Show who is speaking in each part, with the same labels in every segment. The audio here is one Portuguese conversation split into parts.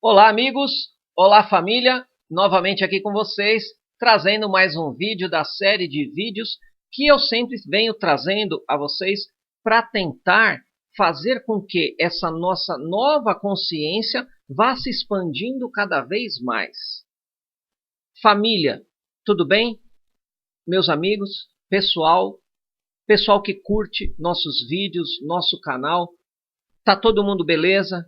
Speaker 1: Olá, amigos! Olá, família! Novamente aqui com vocês, trazendo mais um vídeo da série de vídeos que eu sempre venho trazendo a vocês para tentar fazer com que essa nossa nova consciência vá se expandindo cada vez mais. Família, tudo bem? Meus amigos, pessoal que curte nossos vídeos, nosso canal, tá todo mundo beleza?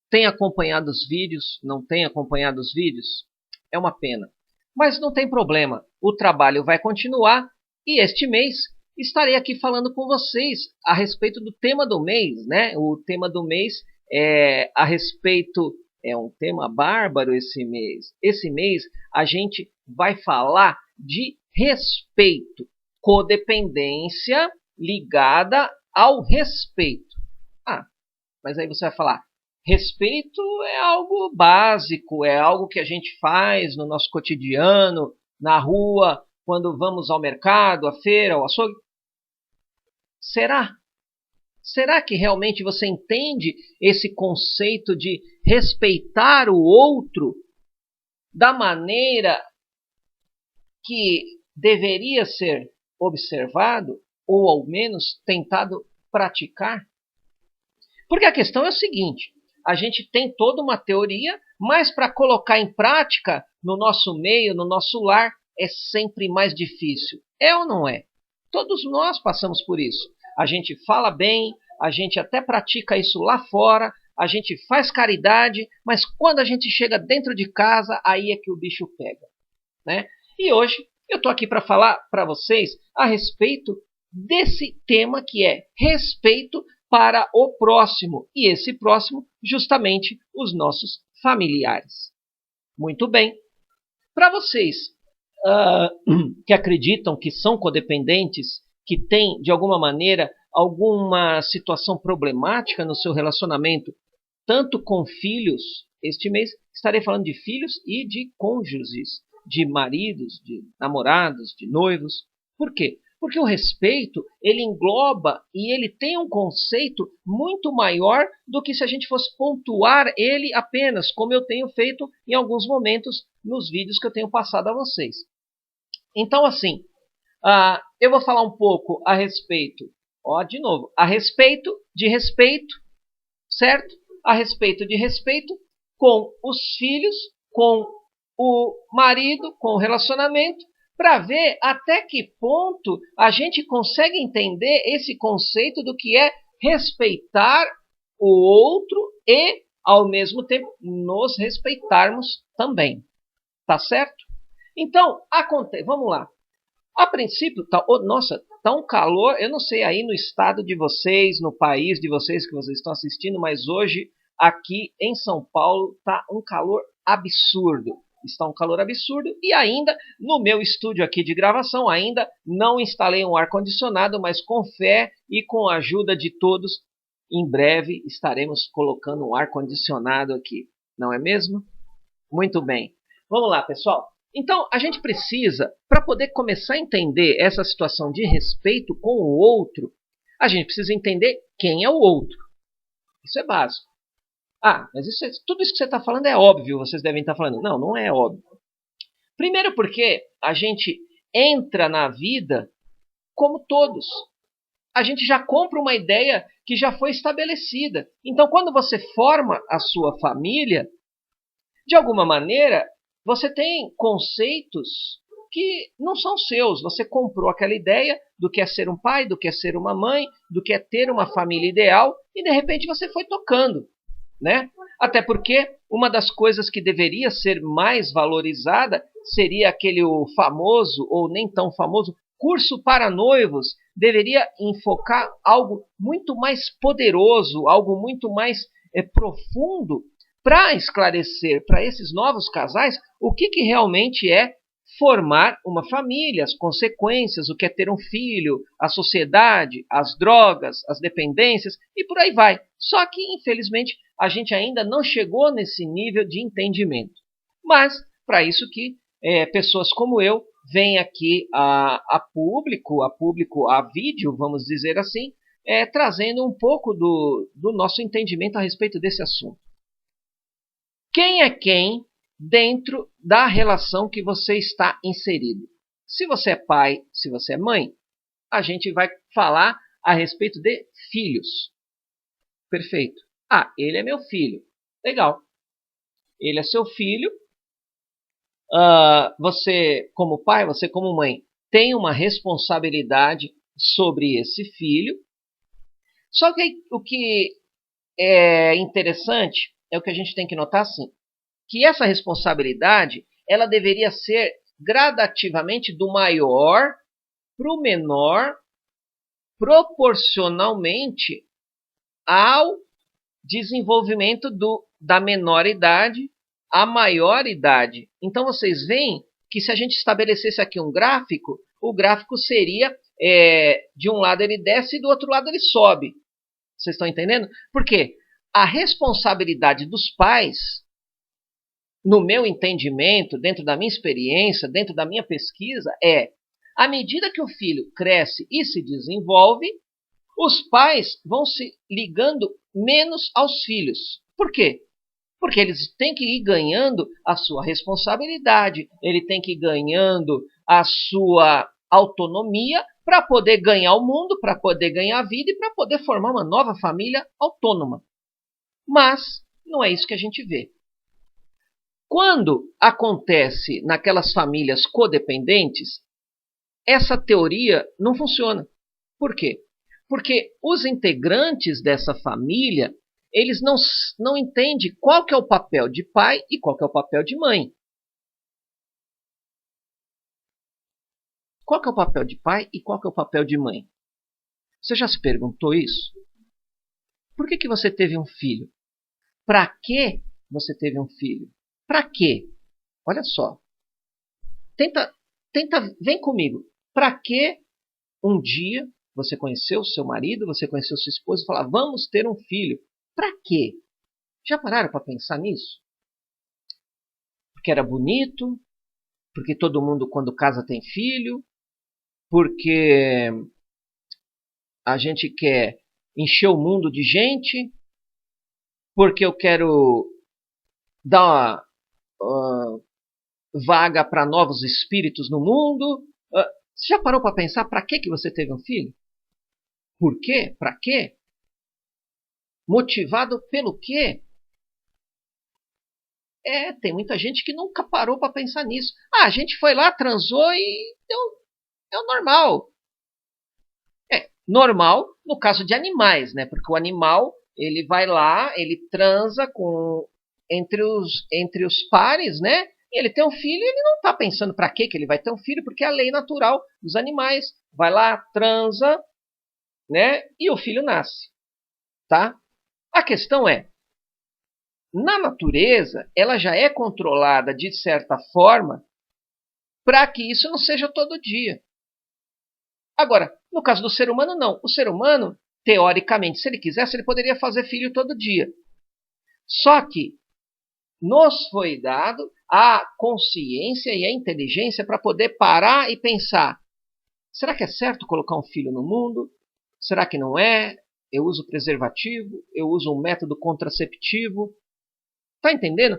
Speaker 1: Tem acompanhado os vídeos? Não tem acompanhado os vídeos? É uma pena. Mas não tem problema, o trabalho vai continuar e este mês estarei aqui falando com vocês a respeito do tema do mês, né? O tema do mês é um tema bárbaro esse mês. Esse mês a gente vai falar de respeito, codependência ligada ao respeito. Ah, mas aí você vai falar, respeito é algo básico, é algo que a gente faz no nosso cotidiano, na rua, quando vamos ao mercado, à feira, ao açougue. Será? Será que realmente você entende esse conceito de respeitar o outro da maneira que deveria ser observado ou ao menos tentado praticar? Porque a questão é o seguinte, a gente tem toda uma teoria, mas para colocar em prática no nosso meio, no nosso lar, é sempre mais difícil. É ou não é? Todos nós passamos por isso. A gente fala bem, a gente até pratica isso lá fora, a gente faz caridade, mas quando a gente chega dentro de casa, aí é que o bicho pega, né? E hoje eu estou aqui para falar para vocês a respeito desse tema que é respeito para o próximo, e esse próximo, justamente, os nossos familiares. Muito bem. Para vocês que acreditam que são codependentes, que têm, de alguma maneira, alguma situação problemática no seu relacionamento, tanto com filhos, este mês estarei falando de filhos e de cônjuges, de maridos, de namorados, de noivos. Por quê? Porque o respeito, ele engloba e ele tem um conceito muito maior do que se a gente fosse pontuar ele apenas, como eu tenho feito em alguns momentos nos vídeos que eu tenho passado a vocês. Então, assim, eu vou falar um pouco a respeito, de novo, a respeito de respeito, certo? A respeito de respeito com os filhos, com o marido, com o relacionamento, para ver até que ponto a gente consegue entender esse conceito do que é respeitar o outro e, ao mesmo tempo, nos respeitarmos também. Tá certo? Então, vamos lá. A princípio, nossa, tá um calor, eu não sei aí no estado de vocês, no país de vocês que vocês estão assistindo, mas hoje aqui em São Paulo tá um calor absurdo. Está um calor absurdo e ainda no meu estúdio aqui de gravação ainda não instalei um ar-condicionado, mas com fé e com a ajuda de todos, em breve estaremos colocando um ar-condicionado aqui, não é mesmo? Muito bem. Vamos lá, pessoal. Então, a gente precisa, para poder começar a entender essa situação de respeito com o outro, a gente precisa entender quem é o outro. Isso é básico. Mas tudo isso que você está falando é óbvio, vocês devem estar falando. Não, não é óbvio. Primeiro porque a gente entra na vida como todos. A gente já compra uma ideia que já foi estabelecida. Então, quando você forma a sua família, de alguma maneira, você tem conceitos que não são seus. Você comprou aquela ideia do que é ser um pai, do que é ser uma mãe, do que é ter uma família ideal, e de repente você foi tocando, né? Até porque uma das coisas que deveria ser mais valorizada seria aquele famoso, ou nem tão famoso, curso para noivos. Deveria enfocar algo muito mais poderoso, algo muito mais profundo, para esclarecer para esses novos casais o que realmente é formar uma família, as consequências, o que é ter um filho, a sociedade, as drogas, as dependências e por aí vai. Só que, infelizmente, a gente ainda não chegou nesse nível de entendimento. Mas, para isso que pessoas como eu vêm aqui a público, a vídeo, vamos dizer assim, trazendo um pouco do nosso entendimento a respeito desse assunto. Quem é quem dentro da relação que você está inserido. Se você é pai, se você é mãe, a gente vai falar a respeito de filhos. Perfeito. Ah, ele é meu filho. Legal. Ele é seu filho. Você, como pai, você, como mãe, tem uma responsabilidade sobre esse filho. Só que o que é interessante é o que a gente tem que notar assim, que essa responsabilidade ela deveria ser gradativamente do maior para o menor, proporcionalmente ao desenvolvimento da menor idade à maior idade. Então vocês veem que se a gente estabelecesse aqui um gráfico, o gráfico seria de um lado ele desce e do outro lado ele sobe. Vocês estão entendendo? Por quê? A responsabilidade dos pais, no meu entendimento, dentro da minha experiência, dentro da minha pesquisa, à medida que o filho cresce e se desenvolve, os pais vão se ligando menos aos filhos. Por quê? Porque eles têm que ir ganhando a sua responsabilidade, ele tem que ir ganhando a sua autonomia para poder ganhar o mundo, para poder ganhar a vida e para poder formar uma nova família autônoma. Mas não é isso que a gente vê. Quando acontece naquelas famílias codependentes, essa teoria não funciona. Por quê? Porque os integrantes dessa família, eles não entendem qual que é o papel de pai e qual que é o papel de mãe. Qual que é o papel de pai e qual que é o papel de mãe? Você já se perguntou isso? Por que você teve um filho? Para que você teve um filho? Para quê? Olha só. Tenta, vem comigo. Para que um dia você conheceu seu marido, você conheceu sua esposa e falou, vamos ter um filho? Para quê? Já pararam para pensar nisso? Porque era bonito? Porque todo mundo quando casa tem filho? Porque a gente quer encher o mundo de gente? Porque eu quero dar vaga para novos espíritos no mundo? Você já parou para pensar para que você teve um filho? Por quê? Para quê? Motivado pelo quê? Tem muita gente que nunca parou para pensar nisso. A gente foi lá, transou e é o normal. Normal no caso de animais, né? Porque o animal, ele vai lá, ele transa entre os pares, né? E ele tem um filho e ele não está pensando para que ele vai ter um filho, porque é a lei natural dos animais. Vai lá, transa, né? E o filho nasce, tá? A questão na natureza, ela já é controlada de certa forma para que isso não seja todo dia. Agora, no caso do ser humano, não. O ser humano, teoricamente, se ele quisesse, ele poderia fazer filho todo dia. Só que nos foi dado a consciência e a inteligência para poder parar e pensar, será que é certo colocar um filho no mundo? Será que não é? Eu uso preservativo? Eu uso um método contraceptivo? Tá entendendo?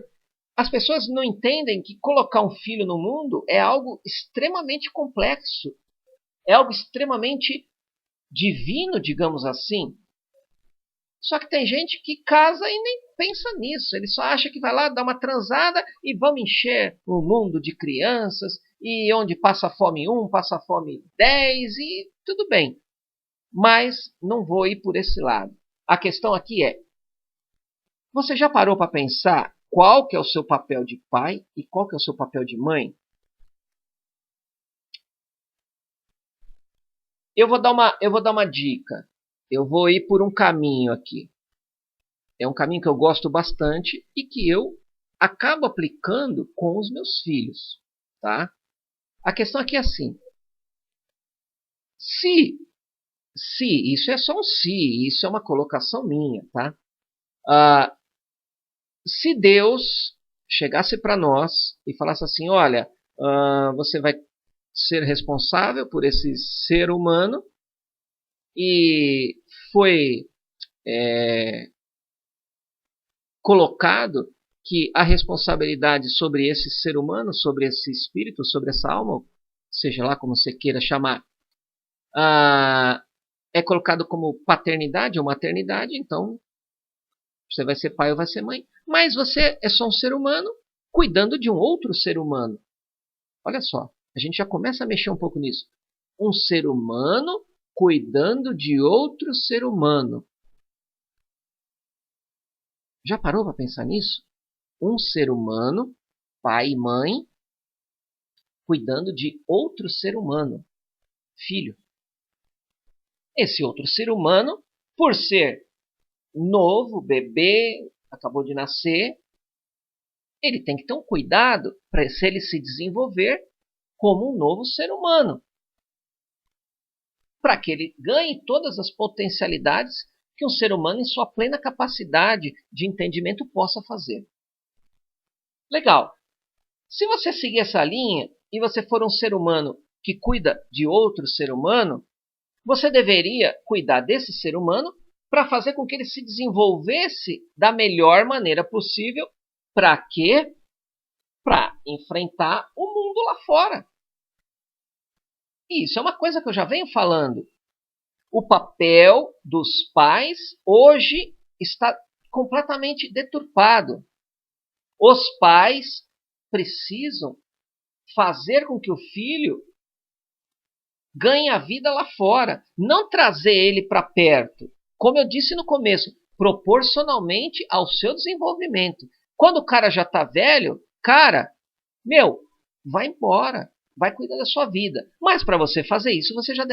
Speaker 1: As pessoas não entendem que colocar um filho no mundo é algo extremamente complexo. É algo extremamente divino, digamos assim. Só que tem gente que casa e nem pensa nisso. Ele só acha que vai lá dar uma transada e vamos encher o mundo de crianças e onde passa fome 1, passa fome 10 e tudo bem. Mas não vou ir por esse lado. A questão aqui você já parou para pensar qual que é o seu papel de pai e qual que é o seu papel de mãe? Eu vou dar uma dica. Eu vou ir por um caminho aqui. É um caminho que eu gosto bastante e que eu acabo aplicando com os meus filhos, tá? A questão aqui é assim. Se isso é só um se, isso é uma colocação minha, tá? Se Deus chegasse para nós e falasse assim, olha, você vai ser responsável por esse ser humano e foi colocado que a responsabilidade sobre esse ser humano, sobre esse espírito, sobre essa alma, seja lá como você queira chamar, é colocado como paternidade ou maternidade, então você vai ser pai ou vai ser mãe. Mas você é só um ser humano cuidando de um outro ser humano. Olha só, a gente já começa a mexer um pouco nisso. Um ser humano cuidando de outro ser humano. Já parou para pensar nisso? Um ser humano, pai e mãe, cuidando de outro ser humano, filho. Esse outro ser humano, por ser novo, bebê, acabou de nascer, ele tem que ter um cuidado para se ele se desenvolver como um novo ser humano. Para que ele ganhe todas as potencialidades que um ser humano em sua plena capacidade de entendimento possa fazer. Legal. Se você seguir essa linha e você for um ser humano que cuida de outro ser humano, você deveria cuidar desse ser humano para fazer com que ele se desenvolvesse da melhor maneira possível. Para quê? Para enfrentar o mundo lá fora. E isso é uma coisa que eu já venho falando. O papel dos pais hoje está completamente deturpado. Os pais precisam fazer com que o filho ganhe a vida lá fora, não trazer ele para perto. Como eu disse no começo, proporcionalmente ao seu desenvolvimento. Quando o cara já está velho, cara, vai embora, vai cuidar da sua vida. Mas para você fazer isso, você já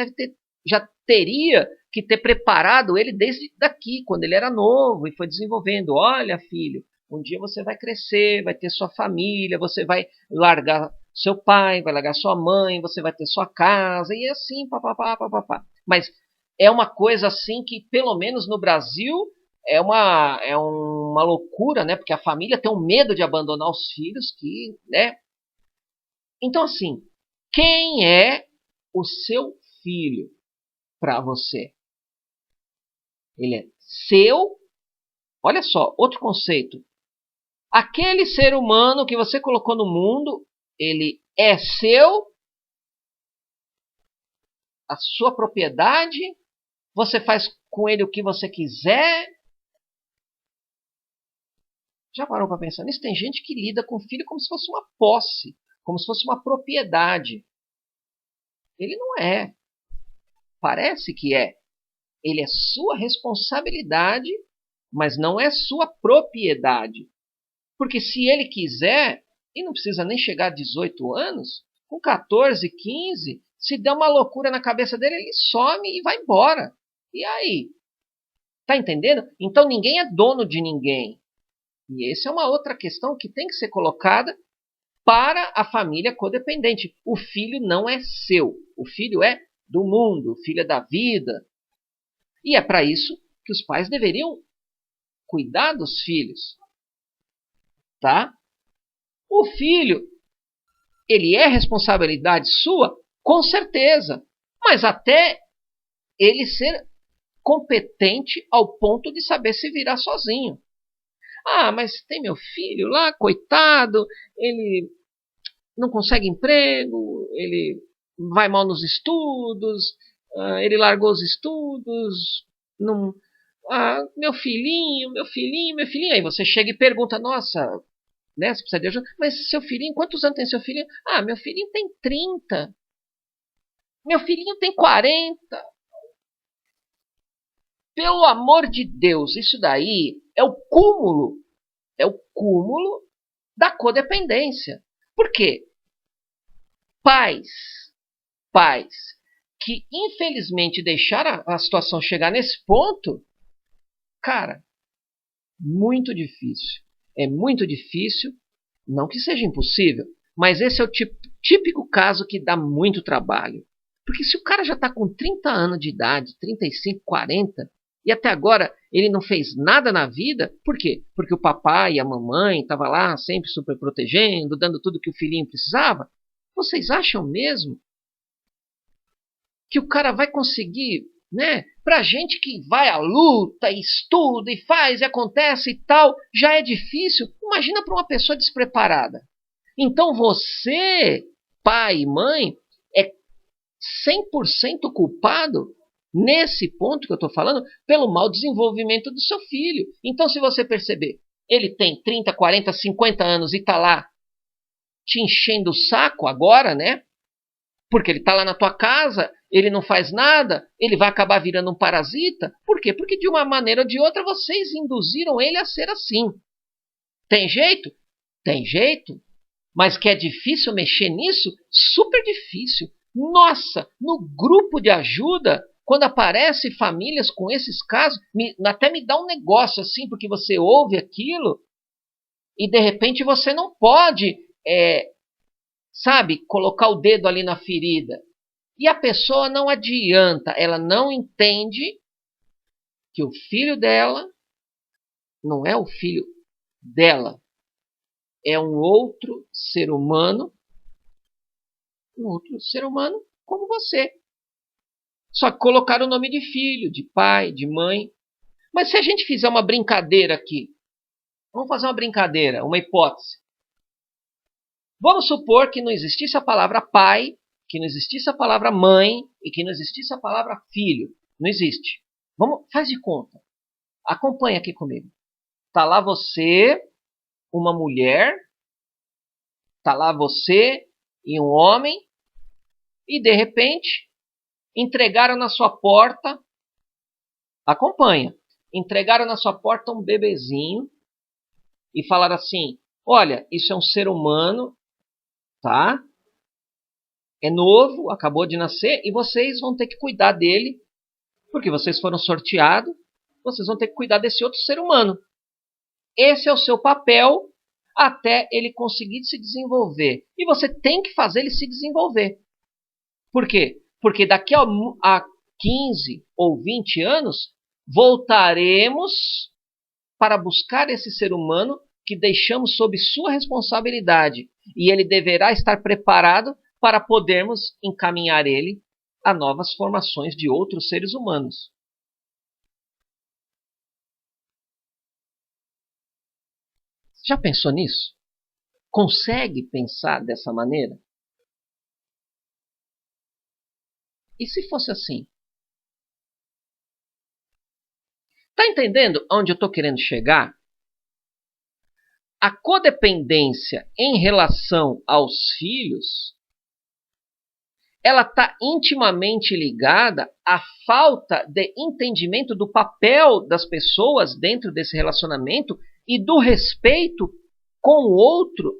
Speaker 1: teria que ter preparado ele desde daqui, quando ele era novo e foi desenvolvendo. Olha, filho, um dia você vai crescer, vai ter sua família, você vai largar seu pai, vai largar sua mãe, você vai ter sua casa, e assim, papapá. Mas é uma coisa assim que, pelo menos no Brasil, é uma loucura, né? Porque a família tem um medo de abandonar os filhos, né? Então, assim, quem é o seu filho para você? Ele é seu? Olha só, outro conceito. Aquele ser humano que você colocou no mundo, ele é seu? A sua propriedade? Você faz com ele o que você quiser? Já parou para pensar nisso? Tem gente que lida com o filho como se fosse uma posse, como se fosse uma propriedade. Ele não é. Parece que é. Ele é sua responsabilidade, mas não é sua propriedade. Porque se ele quiser, e não precisa nem chegar a 18 anos, com 14, 15, se der uma loucura na cabeça dele, ele some e vai embora. E aí? Tá entendendo? Então ninguém é dono de ninguém. E essa é uma outra questão que tem que ser colocada para a família codependente. O filho não é seu. O filho é do mundo. O filho é da vida. E é para isso que os pais deveriam cuidar dos filhos. Tá? O filho, ele é responsabilidade sua? Com certeza. Mas até ele ser competente ao ponto de saber se virar sozinho. Ah, mas tem meu filho lá, coitado, ele não consegue emprego, ele vai mal nos estudos, ele largou os estudos, não, meu filhinho. Aí você chega e pergunta, nossa, né, você precisa de ajuda, mas seu filhinho, quantos anos tem seu filhinho? Ah, meu filhinho tem 30, meu filhinho tem 40. Pelo amor de Deus, isso daí é o cúmulo da codependência. Por quê? Pais que infelizmente deixaram a situação chegar nesse ponto, cara, muito difícil. É muito difícil, não que seja impossível, mas esse é o típico caso que dá muito trabalho. Porque se o cara já está com 30 anos de idade, 35, 40, e até agora ele não fez nada na vida, por quê? Porque o papai e a mamãe estavam lá sempre super protegendo, dando tudo que o filhinho precisava. Vocês acham mesmo que o cara vai conseguir né? Pra gente que vai à luta, estuda e faz e acontece e tal, já é difícil. Imagina para uma pessoa despreparada. Então você, pai e mãe, é 100% culpado nesse ponto que eu estou falando pelo mau desenvolvimento do seu filho. Então, se você perceber, ele tem 30, 40, 50 anos e está lá te enchendo o saco agora, né? Porque ele está lá na tua casa, ele não faz nada, ele vai acabar virando um parasita. Por quê? Porque de uma maneira ou de outra vocês induziram ele a ser assim. Tem jeito? Tem jeito. Mas que é difícil mexer nisso? Super difícil. Nossa, no grupo de ajuda, quando aparecem famílias com esses casos, até me dá um negócio assim, porque você ouve aquilo e de repente você não pode, sabe, colocar o dedo ali na ferida. E a pessoa não adianta, ela não entende que o filho dela não é o filho dela. É um outro ser humano como você. Só que colocar o nome de filho, de pai, de mãe. Mas se a gente fizer uma brincadeira aqui, vamos fazer uma brincadeira, uma hipótese. Vamos supor que não existisse a palavra pai, que não existisse a palavra mãe e que não existisse a palavra filho. Não existe. Faz de conta. Acompanha aqui comigo. Tá lá você, uma mulher, tá lá você e um homem, e de repente entregaram na sua porta, acompanha, entregaram na sua porta um bebezinho e falaram assim, olha, isso é um ser humano, tá? É novo, acabou de nascer e vocês vão ter que cuidar dele, porque vocês foram sorteados, vocês vão ter que cuidar desse outro ser humano. Esse é o seu papel até ele conseguir se desenvolver. E você tem que fazer ele se desenvolver. Por quê? Porque daqui a 15 ou 20 anos, voltaremos para buscar esse ser humano que deixamos sob sua responsabilidade. E ele deverá estar preparado para podermos encaminhar ele a novas formações de outros seres humanos. Já pensou nisso? Consegue pensar dessa maneira? E se fosse assim? Está entendendo onde eu estou querendo chegar? A codependência em relação aos filhos, ela está intimamente ligada à falta de entendimento do papel das pessoas dentro desse relacionamento e do respeito com o outro,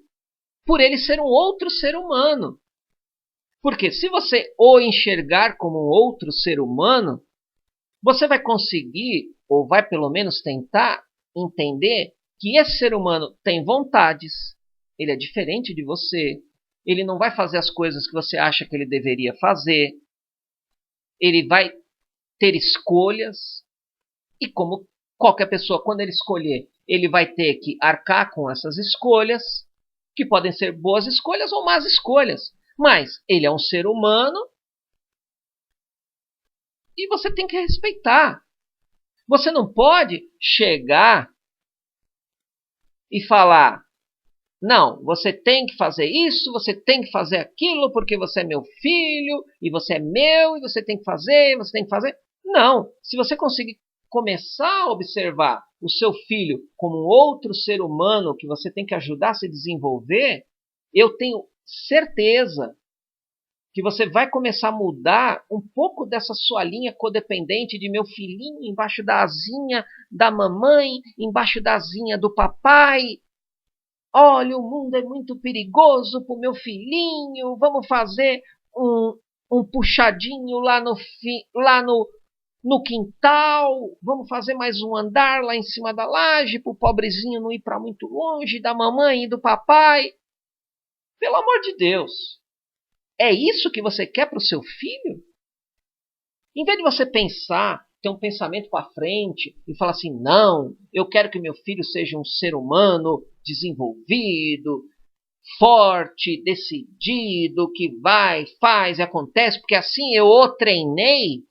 Speaker 1: por ele ser um outro ser humano. Porque se você o enxergar como um outro ser humano, você vai conseguir, ou vai pelo menos tentar entender que esse ser humano tem vontades, ele é diferente de você, ele não vai fazer as coisas que você acha que ele deveria fazer, ele vai ter escolhas, e como qualquer pessoa, quando ele escolher, ele vai ter que arcar com essas escolhas, que podem ser boas escolhas ou más escolhas, mas ele é um ser humano e você tem que respeitar. Você não pode chegar e falar, não, você tem que fazer isso, você tem que fazer aquilo, porque você é meu filho, e você é meu, e você tem que fazer, você tem que fazer. Não, se você conseguir começar a observar o seu filho como um outro ser humano que você tem que ajudar a se desenvolver, eu tenho certeza que você vai começar a mudar um pouco dessa sua linha codependente de meu filhinho embaixo da asinha da mamãe, embaixo da asinha do papai. Olha, o mundo é muito perigoso para o meu filhinho, vamos fazer um puxadinho lá no quintal, vamos fazer mais um andar lá em cima da laje para o pobrezinho não ir para muito longe da mamãe e do papai. Pelo amor de Deus, é isso que você quer para o seu filho? Em vez de você pensar, ter um pensamento para frente e falar assim, não, eu quero que meu filho seja um ser humano desenvolvido, forte, decidido, que vai, faz e acontece, porque assim eu o treinei.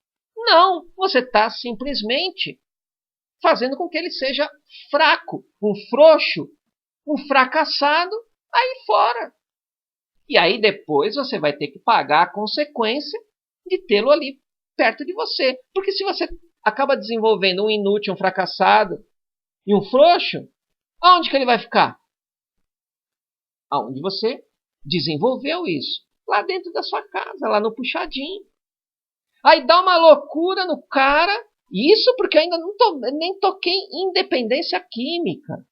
Speaker 1: Não, você está simplesmente fazendo com que ele seja fraco, um frouxo, um fracassado, aí fora. E aí depois você vai ter que pagar a consequência de tê-lo ali perto de você. Porque se você acaba desenvolvendo um inútil, um fracassado e um frouxo, aonde que ele vai ficar? Aonde você desenvolveu isso. Lá dentro da sua casa, lá no puxadinho. Aí dá uma loucura no cara. Isso porque eu ainda nem toquei em independência química.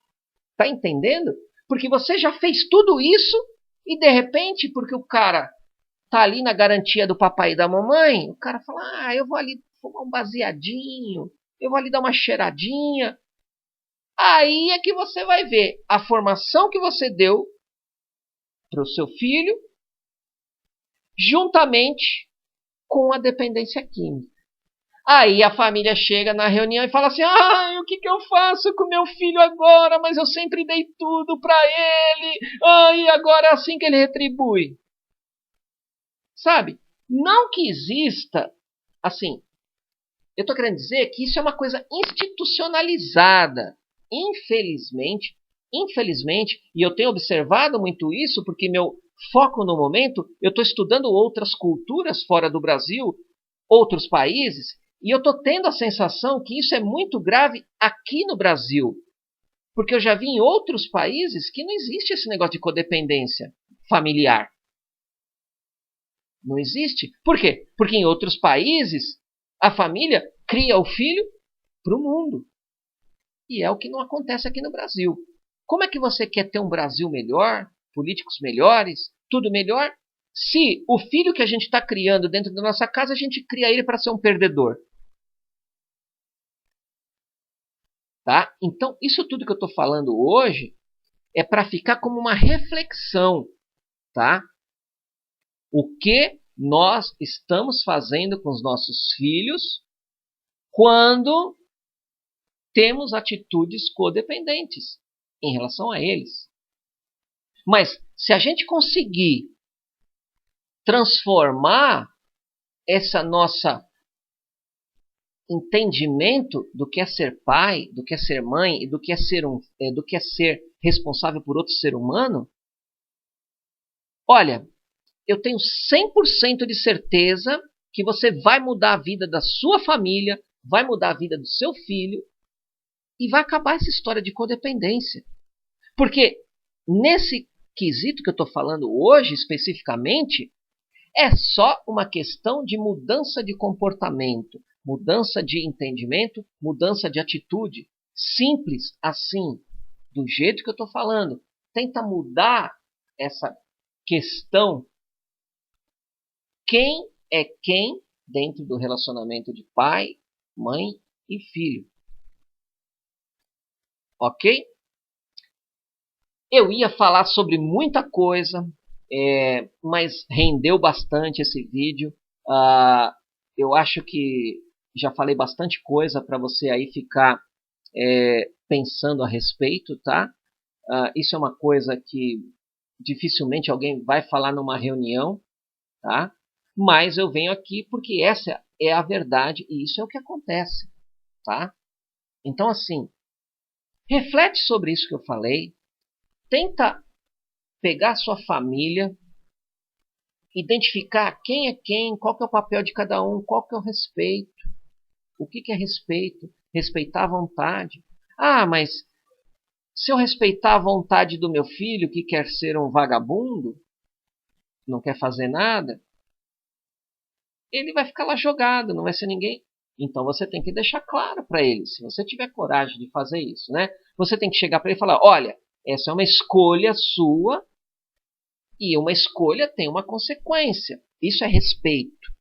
Speaker 1: Tá entendendo? Porque você já fez tudo isso e de repente, porque o cara tá ali na garantia do papai e da mamãe, o cara fala, eu vou ali fumar um baseadinho, eu vou ali dar uma cheiradinha. Aí é que você vai ver a formação que você deu para o seu filho, juntamente com a dependência química. Aí a família chega na reunião e fala assim, o que eu faço com meu filho agora? Mas eu sempre dei tudo para ele, e agora é assim que ele retribui. Sabe? Não que exista, assim, eu estou querendo dizer que isso é uma coisa institucionalizada. Infelizmente, e eu tenho observado muito isso, porque meu foco no momento, eu estou estudando outras culturas fora do Brasil, outros países, e eu estou tendo a sensação que isso é muito grave aqui no Brasil. Porque eu já vi em outros países que não existe esse negócio de codependência familiar. Não existe. Por quê? Porque em outros países, a família cria o filho para o mundo. E é o que não acontece aqui no Brasil. Como é que você quer ter um Brasil melhor, políticos melhores, tudo melhor, se o filho que a gente está criando dentro da nossa casa, a gente cria ele para ser um perdedor? Tá? Então, isso tudo que eu estou falando hoje é para ficar como uma reflexão. Tá? O que nós estamos fazendo com os nossos filhos quando temos atitudes codependentes em relação a eles. Mas se a gente conseguir transformar essa nossa entendimento do que é ser pai, do que é ser mãe e do que é ser responsável por outro ser humano, olha, eu tenho 100% de certeza que você vai mudar a vida da sua família, vai mudar a vida do seu filho e vai acabar essa história de codependência. Porque nesse quesito que eu estou falando hoje, especificamente, é só uma questão de mudança de comportamento, mudança de entendimento, mudança de atitude. Simples assim, do jeito que eu estou falando. Tenta mudar essa questão. Quem é quem dentro do relacionamento de pai, mãe e filho? Ok? Eu ia falar sobre muita coisa, mas rendeu bastante esse vídeo. Eu acho que já falei bastante coisa para você aí ficar pensando a respeito, tá? Isso é uma coisa que dificilmente alguém vai falar numa reunião, tá? Mas eu venho aqui porque essa é a verdade e isso é o que acontece, tá? Então, assim, reflete sobre isso que eu falei, tenta pegar a sua família, identificar quem é quem, qual que é o papel de cada um, qual que é o respeito, o que é respeito, respeitar a vontade. Mas se eu respeitar a vontade do meu filho que quer ser um vagabundo, não quer fazer nada, ele vai ficar lá jogado, não vai ser ninguém. Então você tem que deixar claro para ele, se você tiver coragem de fazer isso, né? Você tem que chegar para ele e falar, olha, essa é uma escolha sua e uma escolha tem uma consequência. Isso é respeito.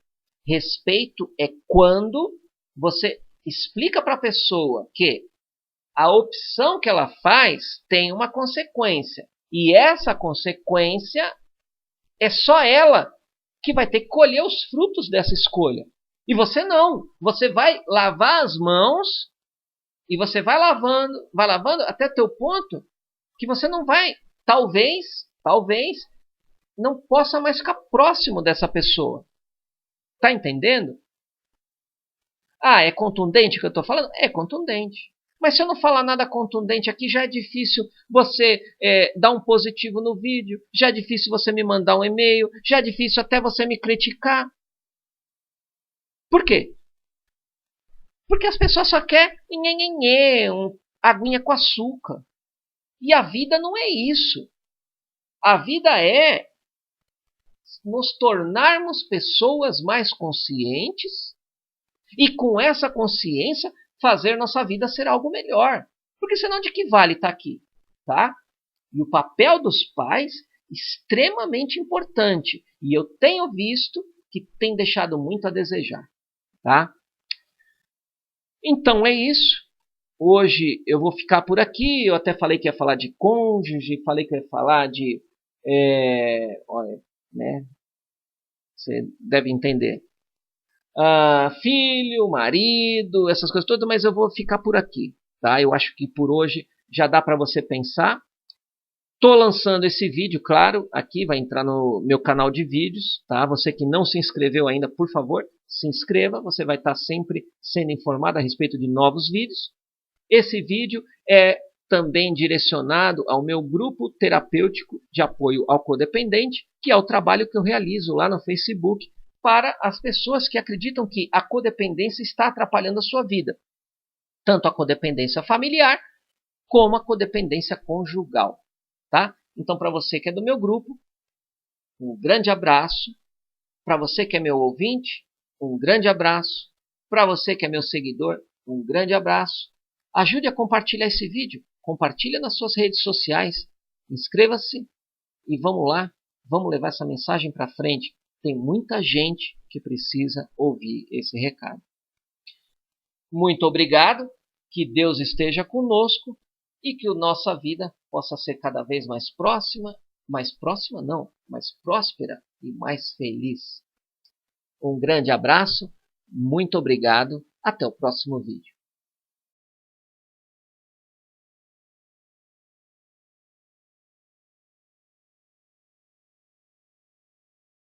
Speaker 1: Respeito é quando você explica para a pessoa que a opção que ela faz tem uma consequência. E essa consequência é só ela que vai ter que colher os frutos dessa escolha. E você não. Você vai lavar as mãos e você vai lavando até teu ponto que você não vai, talvez, não possa mais ficar próximo dessa pessoa. Tá entendendo? Ah, é contundente o que eu estou falando? É contundente. Mas se eu não falar nada contundente aqui, já é difícil você dar um positivo no vídeo, já é difícil você me mandar um e-mail, já é difícil até você me criticar. Por quê? Porque as pessoas só querem aguinha com açúcar. E a vida não é isso. A vida é nos tornarmos pessoas mais conscientes e com essa consciência fazer nossa vida ser algo melhor. Porque senão de que vale estar aqui? Tá? E o papel dos pais extremamente importante. E eu tenho visto que tem deixado muito a desejar. Tá? Então é isso. Hoje eu vou ficar por aqui. Eu até falei que ia falar de cônjuge, falei que ia falar de... olha, né? Você deve entender. Filho, marido, essas coisas todas, mas eu vou ficar por aqui. Tá? Eu acho que por hoje já dá para você pensar. Estou lançando esse vídeo, claro, aqui vai entrar no meu canal de vídeos. Tá? Você que não se inscreveu ainda, por favor, se inscreva. Você vai estar sempre sendo informado a respeito de novos vídeos. Esse vídeo é também direcionado ao meu grupo terapêutico de apoio ao codependente, que é o trabalho que eu realizo lá no Facebook para as pessoas que acreditam que a codependência está atrapalhando a sua vida. Tanto a codependência familiar, como a codependência conjugal. Tá? Então, para você que é do meu grupo, um grande abraço. Para você que é meu ouvinte, um grande abraço. Para você que é meu seguidor, um grande abraço. Ajude a compartilhar esse vídeo. Compartilhe nas suas redes sociais. Inscreva-se e vamos lá. Vamos levar essa mensagem para frente. Tem muita gente que precisa ouvir esse recado. Muito obrigado. Que Deus esteja conosco e que a nossa vida possa ser cada vez mais próxima não, mais próspera e mais feliz. Um grande abraço. Muito obrigado. Até o próximo vídeo.